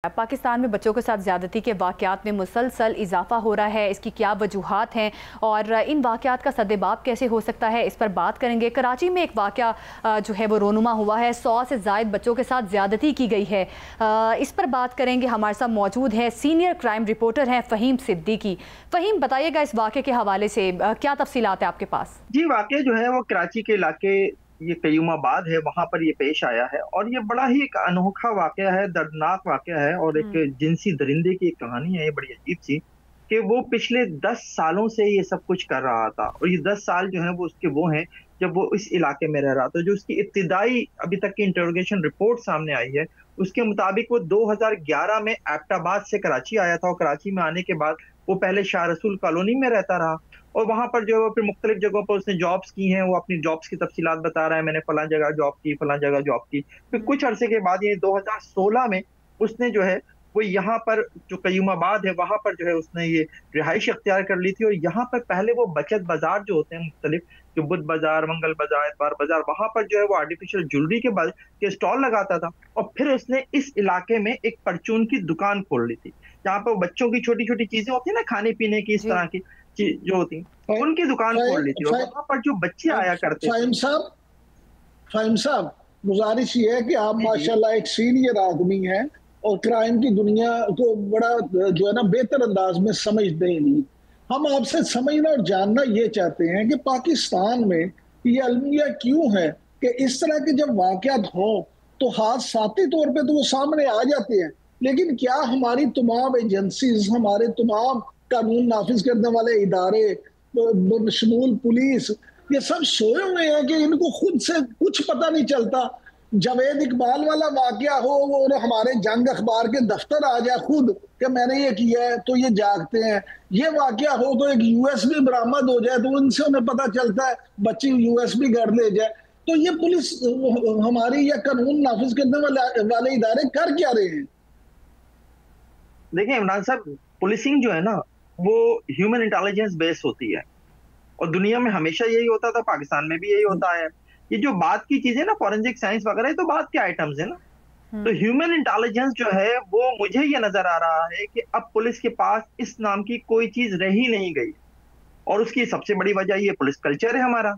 پاکستان میں بچوں کے ساتھ زیادتی کے واقعات میں مسلسل اضافہ ہو رہا ہے، اس کی کیا وجوہات ہیں اور ان واقعات کا سدباب کیسے ہو سکتا ہے، اس پر بات کریں گے۔ کراچی میں ایک واقعہ جو ہے وہ رونما ہوا ہے، 100 سے زائد بچوں کے ساتھ زیادتی کی گئی ہے، اس پر بات کریں گے۔ ہمارے ساتھ موجود ہیں سینئر کرائم رپورٹر ہیں فہیم صدیقی۔ فہیم، بتائیے گا اس واقعے کے حوالے سے کیا تفصیلات ہیں آپ کے پاس؟ جی، واقعہ جو ہے وہ کراچی کے علاقے یہ قیوم آباد ہے، وہاں پر یہ پیش آیا ہے اور یہ بڑا ہی ایک انوکھا واقعہ ہے، دردناک واقعہ ہے اور ایک جنسی درندے کی ایک کہانی ہے یہ بڑی عجیب سی، کہ وہ پچھلے 10 سالوں سے یہ سب کچھ کر رہا تھا اور یہ 10 سال جو ہیں وہ اس کے وہ ہیں جب وہ اس علاقے میں رہ رہا تھا۔ جو اس کی ابتدائی ابھی تک کی انٹروگیشن رپورٹ سامنے آئی ہے اس کے مطابق وہ 2011 میں ایبٹ آباد سے کراچی آیا تھا اور کراچی میں آنے کے بعد وہ پہلے شاہ رسول کالونی میں رہتا رہا اور وہاں پر جو ہے وہ پھر مختلف جگہوں پر اس نے جابز کی ہیں۔ وہ اپنی جابز کی تفصیلات بتا رہا ہے، میں نے فلاں جگہ جاب کی، فلاں جگہ جاب کی۔ پھر کچھ عرصے کے بعد یہ 2016 میں اس نے جو ہے وہ یہاں پر جو قیوم آباد ہے وہاں پر جو ہے اس نے یہ رہائش اختیار کر لی تھی اور یہاں پر پہلے وہ بچت بازار جو ہوتے ہیں مختلف، جو بدھ بازار، منگل بازار، اتوار بازار، وہاں پر جو ہے وہ آرٹیفیشل جولری کے سٹال لگاتا تھا اور پھر اس نے اس علاقے میں ایک پرچون کی دکان کھول لی تھی جہاں پر بچوں کی چھوٹی چھوٹی چیزیں ہوتی ہیں نا، کھانے پینے کی اس طرح کی جو ہوتی ہیں، ان کی دکان کھول لی تھی اور وہاں پر جو بچے آیا کرتے تھے۔ فہیم صاحب، گزارش یہ ہے کہ آپ ماشاءاللہ ایک سینئر آدمی ہیں اور کرائم کی دنیا کو بڑا جو ہے نا بہتر انداز میں سمجھتے ہیں۔ ہم آپ سے سمجھنا اور جاننا یہ چاہتے ہیں کہ پاکستان میں یہ المیہ کیوں ہے کہ اس طرح کے جب واقعات ہوں تو حادثاتی طور پہ تو وہ سامنے آ جاتے ہیں، لیکن کیا ہماری تمام ایجنسیز، ہمارے تمام قانون نافذ کرنے والے ادارے بشمول پولیس، یہ سب سوئے ہوئے ہیں کہ ان کو خود سے کچھ پتہ نہیں چلتا؟ جاوید اقبال والا واقعہ ہو اور ہمارے جنگ اخبار کے دفتر آ جائے خود کہ میں نے یہ کیا ہے تو یہ جاگتے ہیں، یہ واقعہ ہو تو ایک یو ایس بی برآمد ہو جائے تو ان سے انہیں پتہ چلتا ہے، بچی یو ایس بی گھر لے جائے۔ تو یہ پولیس ہماری یا قانون نافذ کرنے والے ادارے کر کیا رہے ہیں؟ دیکھیں عمران صاحب، پولیسنگ جو ہے نا وہ ہیومن انٹیلیجنس بیس ہوتی ہے اور دنیا میں ہمیشہ یہی ہوتا تھا، پاکستان میں بھی یہی ہوتا ہے۔ یہ جو بات کی چیزیں نا، فورنزک سائنس وغیرہ، یہ تو بات کے آئٹمز ہیں نا۔ تو ہیومن انٹیلیجنس جو ہے وہ مجھے یہ نظر آ رہا ہے کہ اب پولیس کے پاس اس نام کی کوئی چیز رہی نہیں گئی اور اس کی سب سے بڑی وجہ یہ پولیس کلچر ہے ہمارا،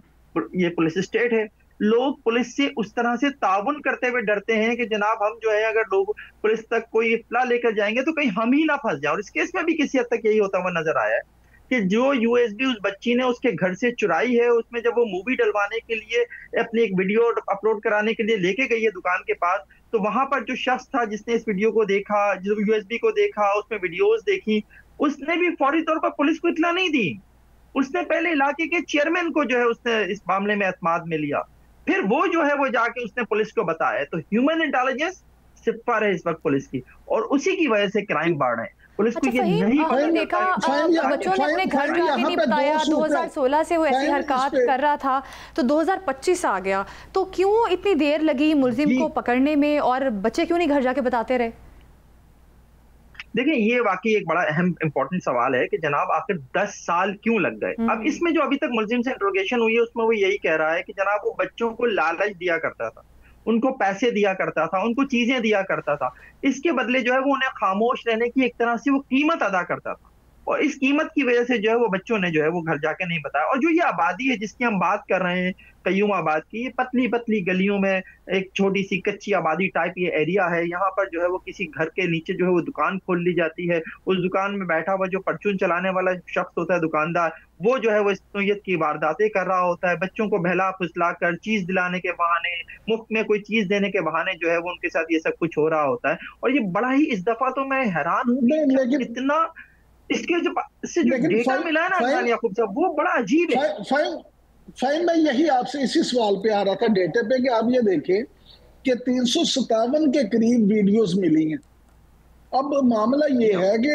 یہ پولیس اسٹیٹ ہے۔ لوگ پولیس سے اس طرح سے تعاون کرتے ہوئے ڈرتے ہیں کہ جناب ہم جو ہے اگر لوگ پولیس تک کوئی اطلاع لے کر جائیں گے تو کہیں ہم ہی نہ پھنس جائیں، اور اس کیس میں بھی کسی حد تک یہی ہوتا ہوا نظر آیا ہے کہ جو یو ایس بی اس بچی نے اس کے گھر سے چرائی ہے، اس میں جب وہ مووی ڈلوانے کے لیے اپنی ایک ویڈیو اپلوڈ کرانے کے لیے لے کے گئی ہے دکان کے پاس، تو وہاں پر جو شخص تھا جس نے اس ویڈیو کو دیکھا، جو یو ایس بی کو دیکھا، اس میں ویڈیوز دیکھی، اس نے بھی فوری طور پر پولیس کو اطلاع نہیں دی۔ اس نے پہلے علاقے کے چیئرمین کو جو ہے اس نے اس معاملے میں اعتماد میں لیا، پھر وہ جو ہے وہ جا کے اس نے پولیس کو بتایا۔ تو ہیومن انٹیلیجنس صفر ہے اس وقت پولیس کی اور اسی کی وجہ سے کرائم بڑھ رہے ہیں۔ پولیس کو یہ نہیں پتا دیکھا بچوں نے اپنے گھر کا بھی نہیں بتایا، 2016 سے وہ ایسی حرکات کر رہا تھا تو 2025 آ گیا، تو کیوں اتنی دیر لگی ملزم کو پکڑنے میں اور بچے کیوں نہیں گھر جا کے بتاتے رہے؟ دیکھیں یہ واقعی ایک بڑا اہم امپورٹنٹ سوال ہے کہ جناب آخر 10 سال کیوں لگ گئے۔ اب اس میں جو ابھی تک ملزم سے انٹروگیشن ہوئی ہے اس میں وہ یہی کہہ رہا ہے کہ جناب وہ بچوں کو لالچ دیا کرتا تھا، ان کو پیسے دیا کرتا تھا، ان کو چیزیں دیا کرتا تھا، اس کے بدلے جو ہے وہ انہیں خاموش رہنے کی ایک طرح سے وہ قیمت ادا کرتا تھا اور اس قیمت کی وجہ سے جو ہے وہ بچوں نے جو ہے وہ گھر جا کے نہیں بتایا۔ اور جو یہ آبادی ہے جس کی ہم بات کر رہے ہیں قیوم آباد کی، یہ پتلی پتلی گلیوں میں ایک چھوٹی سی کچی آبادی ٹائپ یہ ایریا ہے، یہاں پر جو ہے وہ کسی گھر کے نیچے جو ہے وہ دکان کھول لی جاتی ہے، اس دکان میں بیٹھا ہوا جو پرچون چلانے والا شخص ہوتا ہے دکاندار، وہ جو ہے وہ اس نوعیت کی وارداتیں کر رہا ہوتا ہے، بچوں کو بہلا پھسلا کر چیز دلانے کے بہانے، مفت میں کوئی چیز دینے کے بہانے جو ہے وہ ان کے ساتھ یہ سب کچھ ہو رہا ہوتا ہے۔ اور یہ بڑا ہی اس دفعہ تو میں حیران ہوں کہ اتنا اس کے جو ڈیٹا ملا ہے نا عدنان یعقوب صاحب وہ بڑا عجیب ہے۔ فہیم میں یہی آپ سے اسی سوال پہ آ رہا تھا ڈیٹے پہ کہ آپ یہ دیکھیں کہ 357 کے قریب ویڈیوز ملی ہیں۔ اب معاملہ یہ ہے کہ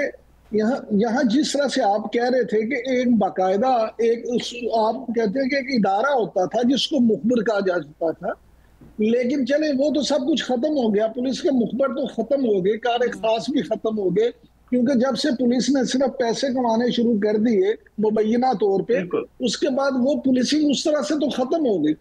یہاں جس طرح سے آپ کہہ رہے تھے کہ ایک باقاعدہ آپ کہتے ہیں کہ ایک ادارہ ہوتا تھا جس کو مخبر کہا جاتا تھا، لیکن چلے وہ تو سب کچھ ختم ہو گیا، پولیس کے مخبر تو ختم ہو گئے، کار خاص بھی ختم ہو گئے، کیونکہ جب سے پولیس نے صرف پیسے کمانے شروع کر دیے مبینہ طور پہ، اس کے بعد وہ پولیسنگ اس طرح سے تو ختم ہو گئی۔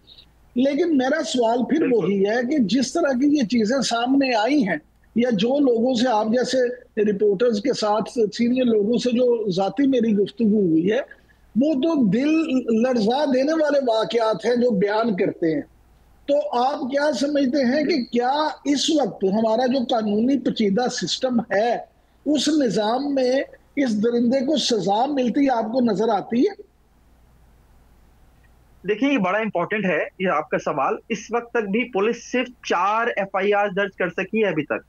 لیکن میرا سوال پھر وہی ہے کہ جس طرح کی یہ چیزیں سامنے آئی ہیں یا جو لوگوں سے آپ جیسے رپورٹرز کے ساتھ سینئر لوگوں سے جو ذاتی میری گفتگو ہوئی ہے، وہ تو دل لرزا دینے والے واقعات ہیں جو بیان کرتے ہیں. تو آپ کیا سمجھتے ہیں کہ کیا اس وقت ہمارا جو قانونی پیچیدہ سسٹم ہے اس نظام میں اس درندے کو سزا ملتی آپ کو نظر آتی ہے؟ دیکھیں یہ بڑا امپورٹنٹ ہے یہ آپ کا سوال. اس وقت تک بھی پولیس صرف 4 FIR درج کر سکی ہے ابھی تک.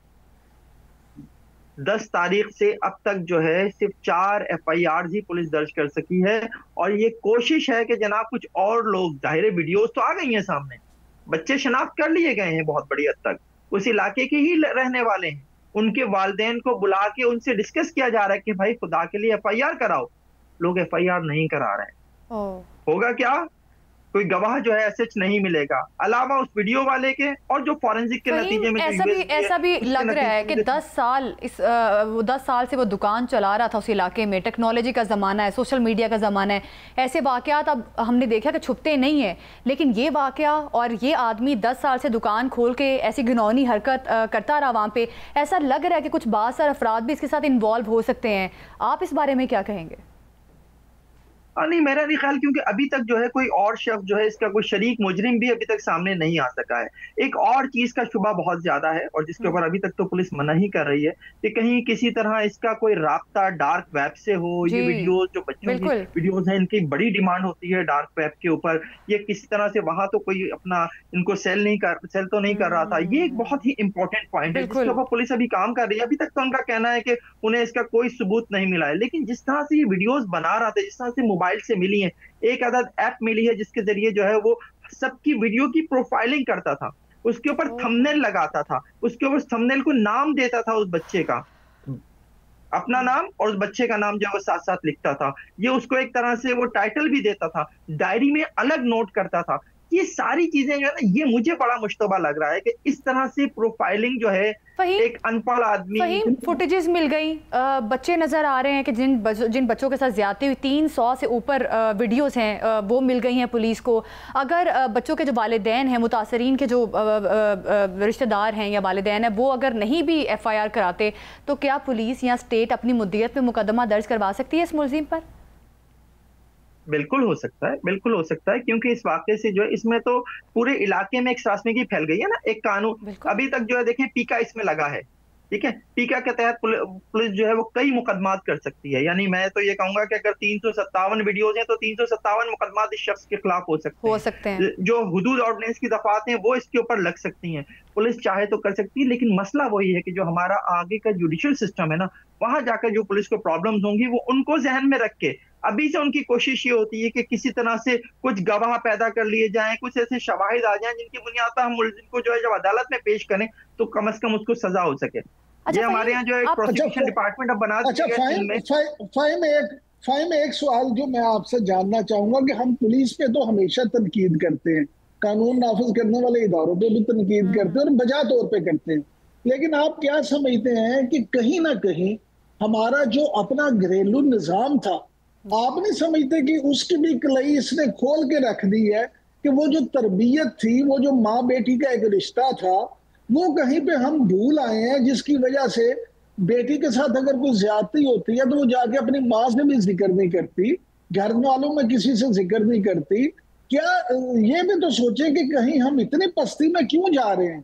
10 تاریخ سے اب تک جو ہے صرف 4 FIR ہی پولیس درج کر سکی ہے. اور یہ کوشش ہے کہ جناب کچھ اور لوگ، ظاہر ویڈیوز تو آ گئی ہیں سامنے، بچے شناخت کر لیے گئے ہیں بہت بڑی حد تک، اس علاقے کے ہی رہنے والے ہیں. ان کے والدین کو بلا کے ان سے ڈسکس کیا جا رہا ہے کہ بھائی خدا کے لیے FIR کراؤ. لوگ FIR نہیں کرا رہے ہیں. ہوگا کیا؟ کوئی گواہ جو ہے ایسے نہیں ملے گا علاوہ اس ویڈیو والے کے، اور جو فورنزک کے نتیجے میں ایسا بھی لگ رہا ہے کہ 10 سال سے وہ دکان چلا رہا تھا اس علاقے میں. ٹیکنالوجی کا زمانہ ہے، سوشل میڈیا کا زمانہ ہے، ایسے واقعات اب ہم نے دیکھا کہ چھپتے نہیں ہیں. لیکن یہ واقعہ اور یہ آدمی 10 سال سے دکان کھول کے ایسی گھنونی حرکت کرتا رہا وہاں پہ، ایسا لگ رہا ہے کہ کچھ بعض افراد بھی اس کے ساتھ انوالو ہو سکتے ہیں. آپ اس بارے میں کیا کہیں گے؟ نہیں، میرا نہیں خیال، کیونکہ ابھی تک جو ہے کوئی اور شخص جو ہے اس کا کوئی شریک مجرم بھی ابھی تک سامنے نہیں آ سکا ہے. ایک اور چیز کا شبہ بہت زیادہ ہے اور جس کے اوپر ابھی تک تو پولیس منع ہی کر رہی ہے کہ کہیں کسی طرح اس کا کوئی رابطہ ڈارک ویب سے ہو. یہ ویڈیوز جو بچوں کی ویڈیوز ہیں ان کی بڑی ڈیمانڈ ہوتی ہے ڈارک ویب کے اوپر. یہ کسی طرح سے وہاں تو کوئی اپنا ان کو سیل تو نہیں کر رہا تھا. یہ ایک بہت ہی امپورٹنٹ پوائنٹ ہے جس کے اوپر پولیس ابھی کام کر رہی ہے. ابھی تک تو ان کا کہنا ہے کہ انہیں اس کا کوئی ثبوت نہیں ملا ہے. لیکن جس طرح سے یہ ویڈیوز بنا رہا تھا، جس طرح سے موبائل سے ملی ہیں، ایک عدد ایپ ملی ہے جس کے ذریعے جو ہے وہ سب کی ویڈیو کی پروفائلنگ کرتا تھا، اس کے اوپر تھمبنیل لگاتا تھا، اس کے اوپر تھمبنیل کو نام دیتا تھا اس بچے کا، اپنا نام اور اس بچے کا نام جو ہے وہ ساتھ ساتھ لکھتا تھا. یہ اس کو ایک طرح سے وہ ٹائٹل بھی دیتا تھا، ڈائری میں الگ نوٹ کرتا تھا. یہ ساری چیزیں جو ہے نا، یہ مجھے بڑا مشتبہ لگ رہا ہے کہ اس طرح سے پروفائلنگ جو ہے ایک ان پڑھ آدمی. فوٹیجز مل گئی، بچے نظر آ رہے ہیں کہ جن بچوں کے ساتھ زیادتی ہوئی، 300 سے اوپر ویڈیوز ہیں وہ مل گئی ہیں پولیس کو. اگر بچوں کے جو والدین ہیں، متاثرین کے جو رشتہ دار ہیں یا والدین ہیں، وہ اگر نہیں بھی FIR کراتے تو کیا پولیس یا اسٹیٹ اپنی مدیت میں مقدمہ درج کروا سکتی ہے اس ملزم پر؟ بالکل ہو سکتا ہے، بالکل ہو سکتا ہے، کیونکہ اس واقعے سے جو ہے اس میں تو پورے علاقے میں ایک سراسمگی پھیل گئی ہے نا. ایک قانون ابھی تک جو ہے دیکھیں پیکا اس میں لگا ہے، ٹھیک ہے. پیکا کے تحت پولیس جو ہے وہ کئی مقدمات کر سکتی ہے. یعنی میں تو یہ کہوں گا کہ اگر 357 ویڈیوز ہیں تو 357 مقدمات اس شخص کے خلاف ہو سکتے ہیں. جو حدود آرڈیننس کی دفعات ہیں وہ اس کے اوپر لگ سکتی ہیں. پولیس چاہے تو کر سکتی ہے، لیکن مسئلہ وہی ہے کہ جو ہمارا آگے کا جوڈیشل سسٹم ہے نا، وہاں جا کر جو پولیس کو پرابلمز ہوں گی وہ ان کو ذہن میں رکھ کے ابھی سے ان کی کوشش یہ ہوتی ہے کہ کسی طرح سے کچھ گواہ پیدا کر لیے جائیں، کچھ ایسے شواہد آ جائیں جن کی بنیاد پر ہم ملزم کو جو ہے جب عدالت میں پیش کریں تو کم از کم اس کو سزا ہو سکے. یہ ہمارے یہاں جو ہے پروسیکیوشن ڈپارٹمنٹ اب بنا فائم ایک سوال جو میں آپ سے جاننا چاہوں گا کہ ہم پولیس پہ تو ہمیشہ تنقید کرتے ہیں، قانون نافذ کرنے والے اداروں پہ بھی تنقید کرتے ہیں اور بجا طور پہ کرتے ہیں، لیکن آپ کیا سمجھتے ہیں کہ کہیں نہ کہیں ہمارا جو اپنا گھریلو نظام تھا، آپ نہیں سمجھتے کہ اس کی بھی کلئی اس نے کھول کے رکھ دی ہے کہ وہ جو تربیت تھی، وہ جو ماں بیٹی کا ایک رشتہ تھا، وہ کہیں پہ ہم بھول آئے ہیں، جس کی وجہ سے بیٹی کے ساتھ اگر کوئی زیادتی ہوتی ہے تو وہ جا کے اپنی ماں سے بھی ذکر نہیں کرتی، گھر والوں میں کسی سے ذکر نہیں کرتی. کیا یہ بھی تو سوچیں کہ کہیں ہم اتنی پستی میں کیوں جا رہے ہیں؟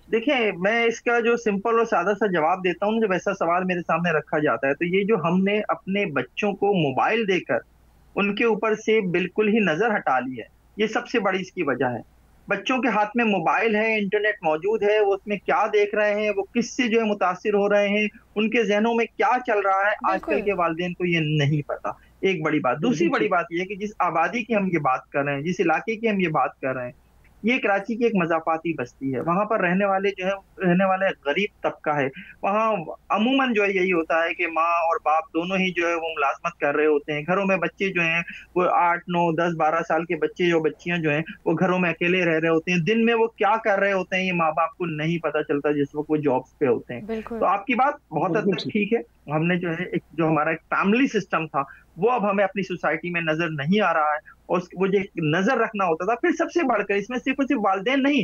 دیکھیں میں اس کا جو سمپل اور سادہ سا جواب دیتا ہوں. جب ایسا سوال میرے سامنے رکھا جاتا ہے تو یہ جو ہم نے اپنے بچوں کو موبائل دے کر ان کے اوپر سے بالکل ہی نظر ہٹا لی ہے، یہ سب سے بڑی اس کی وجہ ہے. بچوں کے ہاتھ میں موبائل ہے، انٹرنیٹ موجود ہے، وہ اس میں کیا دیکھ رہے ہیں، وہ کس سے جو ہے متاثر ہو رہے ہیں، ان کے ذہنوں میں کیا چل رہا ہے، آج کل کے والدین کو یہ نہیں پتا. ایک بڑی بات. دوسری بڑی بات یہ ہے کہ جس آبادی کی ہم یہ بات کر رہے ہیں، جس علاقے کی ہم یہ بات کر رہے ہیں، یہ کراچی کی ایک مضافاتی بستی ہے. وہاں پر رہنے والے غریب طبقہ ہے. وہاں عموماً جو ہے یہی ہوتا ہے کہ ماں اور باپ دونوں ہی جو ہے وہ ملازمت کر رہے ہوتے ہیں. گھروں میں بچے جو ہیں وہ 8 9 10 12 سال کے بچے جو بچیاں جو ہیں وہ گھروں میں اکیلے رہ رہے ہوتے ہیں. دن میں وہ کیا کر رہے ہوتے ہیں یہ ماں باپ کو نہیں پتا چلتا جس وقت وہ جابس پہ ہوتے ہیں. تو آپ کی بات بہت حد تک ٹھیک ہے. ہم نے جو ہے جو ہمارا ایک فیملی سسٹم تھا وہ اب ہمیں اپنی سوسائٹی میں نظر نہیں آ رہا ہے. اور وہ جو نظر رکھنا ہوتا تھا، پھر سب سے بڑھ کر اس میں صرف والدین نہیں،